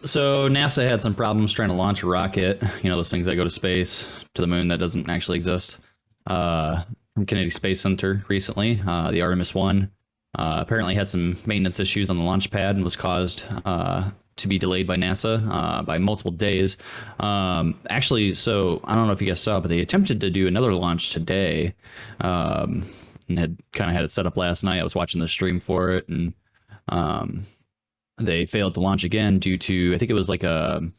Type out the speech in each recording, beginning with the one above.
So NASA had some problems trying to launch a rocket. You know, those things that go to space, to the moon that doesn't actually exist. From Kennedy Space Center recently, the Artemis 1 apparently had some maintenance issues on the launch pad and was caused to be delayed by NASA by multiple days. Actually, so I don't know if you guys saw, but they attempted to do another launch today, and had kind of had it set up last night. I was watching the stream for it, and they failed to launch again due to, I think it was like some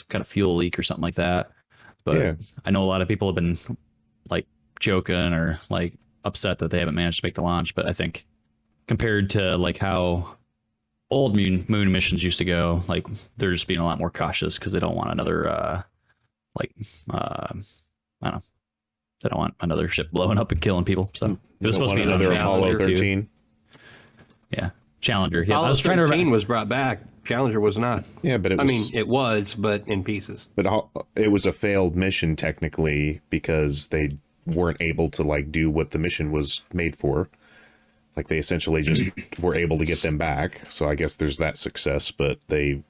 kind of fuel leak or something like that. But yeah. I know a lot of people have been like joking or like upset that they haven't managed to make the launch. But I think compared to like how old moon missions used to go, like they're just being a lot more cautious because they don't want another I don't know. They don't want another ship blowing up and killing people. So it was supposed to be another Apollo 13. Yeah. Challenger. Yeah, Apollo I was trying 13 was brought back. Challenger was not. Yeah, but I mean, it was, but in pieces. But it was a failed mission technically because they weren't able to like do what the mission was made for. Like they essentially just were able to get them back. So I guess there's that success, but they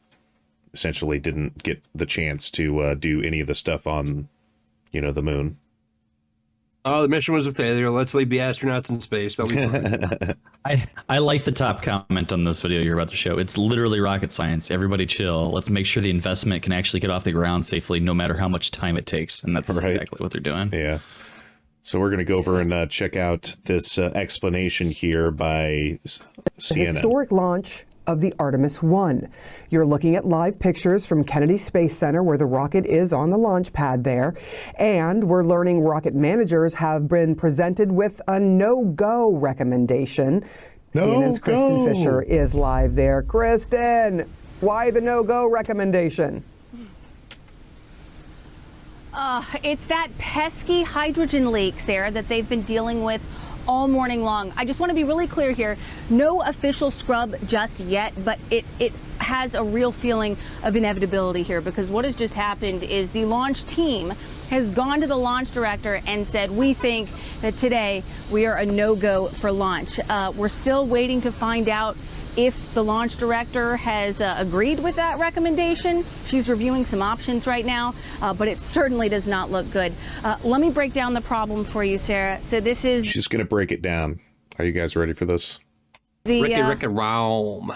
essentially didn't get the chance to do any of the stuff on, the moon. Oh, the mission was a failure. Let's leave the astronauts in space. They'll be fine. I like the top comment on this video you're about to show. It's literally rocket science. Everybody chill. Let's make sure the investment can actually get off the ground safely, no matter how much time it takes. And that's exactly what they're doing. Yeah. So we're going to go over and check out this explanation here by CNN. The historic launch of the Artemis 1. You're looking at live pictures from Kennedy Space Center where the rocket is on the launch pad there. And we're learning rocket managers have been presented with a no-go recommendation. CNN's Kristen Fisher is live there. Kristen, why the no-go recommendation? It's that pesky hydrogen leak, Sarah, that they've been dealing with all morning long. I just want to be really clear here. No official scrub just yet, but it has a real feeling of inevitability here, because what has just happened is the launch team has gone to the launch director and said, we think that today we are a no-go for launch. We're still waiting to find out if the launch director has agreed with that recommendation. She's reviewing some options right now, but it certainly does not look good. Let me break down the problem for you, Sarah. So this is... She's going to break it down. Are you guys ready for this? Ricky Raum.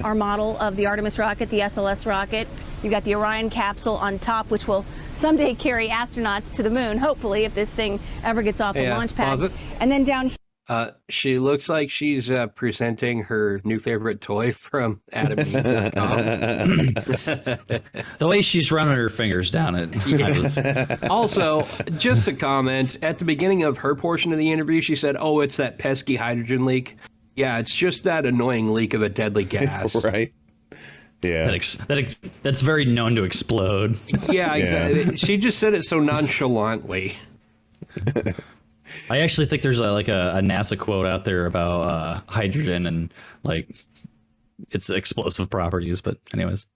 Our model of the Artemis rocket, the SLS rocket. You've got the Orion capsule on top, which will someday carry astronauts to the moon, hopefully, if this thing ever gets off the launch pad. And then down here... She looks like she's presenting her new favorite toy from AdamandEve.com. The way she's running her fingers down it. Yeah. Also, just a comment, at the beginning of her portion of the interview, she said, oh, it's that pesky hydrogen leak. Yeah, it's just that annoying leak of a deadly gas. Right. Yeah. That's very known to explode. Yeah, exactly. Yeah. She just said it so nonchalantly. I actually think there's a NASA quote out there about hydrogen and like its explosive properties, but anyways.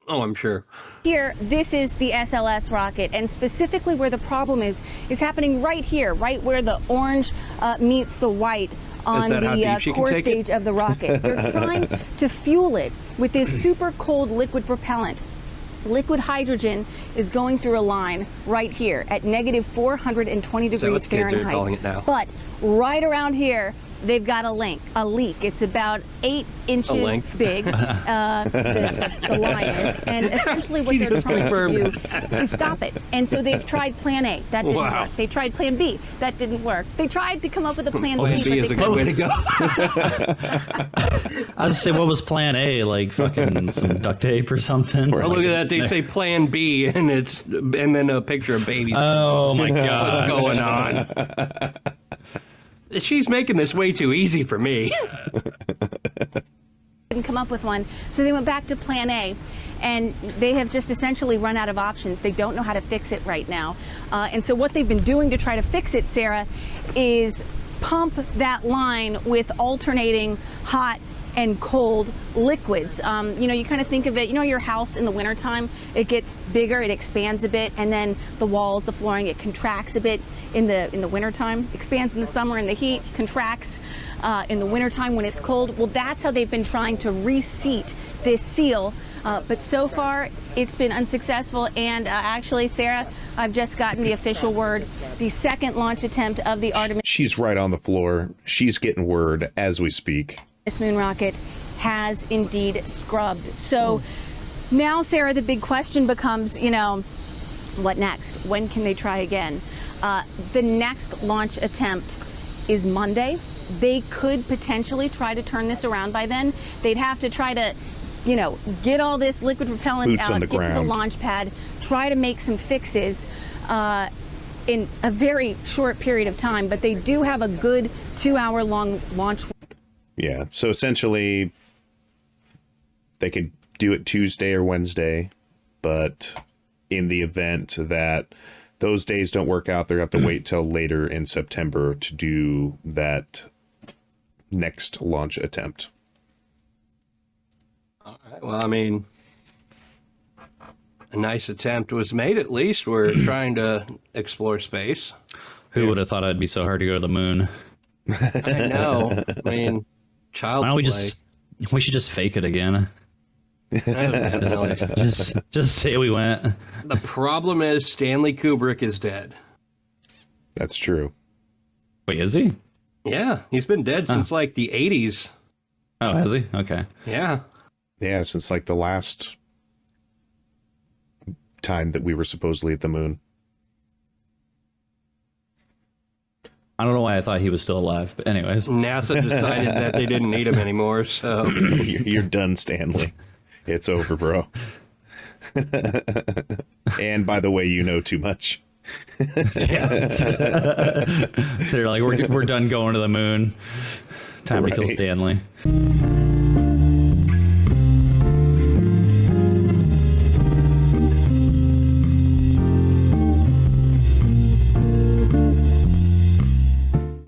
Oh, I'm sure. Here, this is the SLS rocket, and specifically where the problem is happening right here, right where the orange meets the white on the core stage of the rocket. They're trying to fuel it with this super cold liquid propellant. Liquid hydrogen is going through a line right here at negative 420 degrees Fahrenheit. But right around here, they've got a leak. It's about 8 inches big, the line is. And essentially what they're trying to do is stop it. And so they've tried plan A. That didn't work. They tried plan B. That didn't work. They tried to come up with a plan C. C is a good way to go. I was say, what was plan A? Like fucking some duct tape or something? Oh, look at that. They say plan B, and then a picture of babies. Oh my God. What's going on? She's making this way too easy for me. Didn't come up with one, so they went back to plan A, and they have just essentially run out of options. They don't know how to fix it right now. And so what they've been doing to try to fix it, Sarah, is pump that line with alternating hot and cold liquids. You kind of think of it, your house in the wintertime, it gets bigger, it expands a bit, and then the walls, the flooring, it contracts a bit in the wintertime, expands in the summer in the heat, contracts in the wintertime when it's cold. Well, that's how they've been trying to reseat this seal But so far, it's been unsuccessful. And actually, Sarah, I've just gotten the official word. The second launch attempt of the Artemis. She's right on the floor. She's getting word as we speak. This moon rocket has indeed scrubbed. So now, Sarah, the big question becomes, what next? When can they try again? The next launch attempt is Monday. They could potentially try to turn this around by then. They'd have to try to, get all this liquid propellant Boots out, on the get to the ground. launch pad, try to make some fixes in a very short period of time. But they do have a good 2-hour-long launch. Yeah, so essentially, they could do it Tuesday or Wednesday, but in the event that those days don't work out, they're going to have to wait till later in September to do that next launch attempt. All right, well, I mean, a nice attempt was made at least. We're trying to explore space. Who would have thought it'd be so hard to go to the moon? I know. I mean, child's Why don't play. we should just fake it again? just say we went. The problem is Stanley Kubrick is dead. That's true. Wait, is he? Yeah, he's been dead since like the 80s. Oh, has he? Okay. Yeah. Yeah, since like the last time that we were supposedly at the moon. I don't know why I thought he was still alive, but anyways. NASA decided that they didn't need him anymore, so... You're done, Stanley. It's over, bro. And by the way, you know too much. They're like, we're done going to the moon. Time to kill Stanley.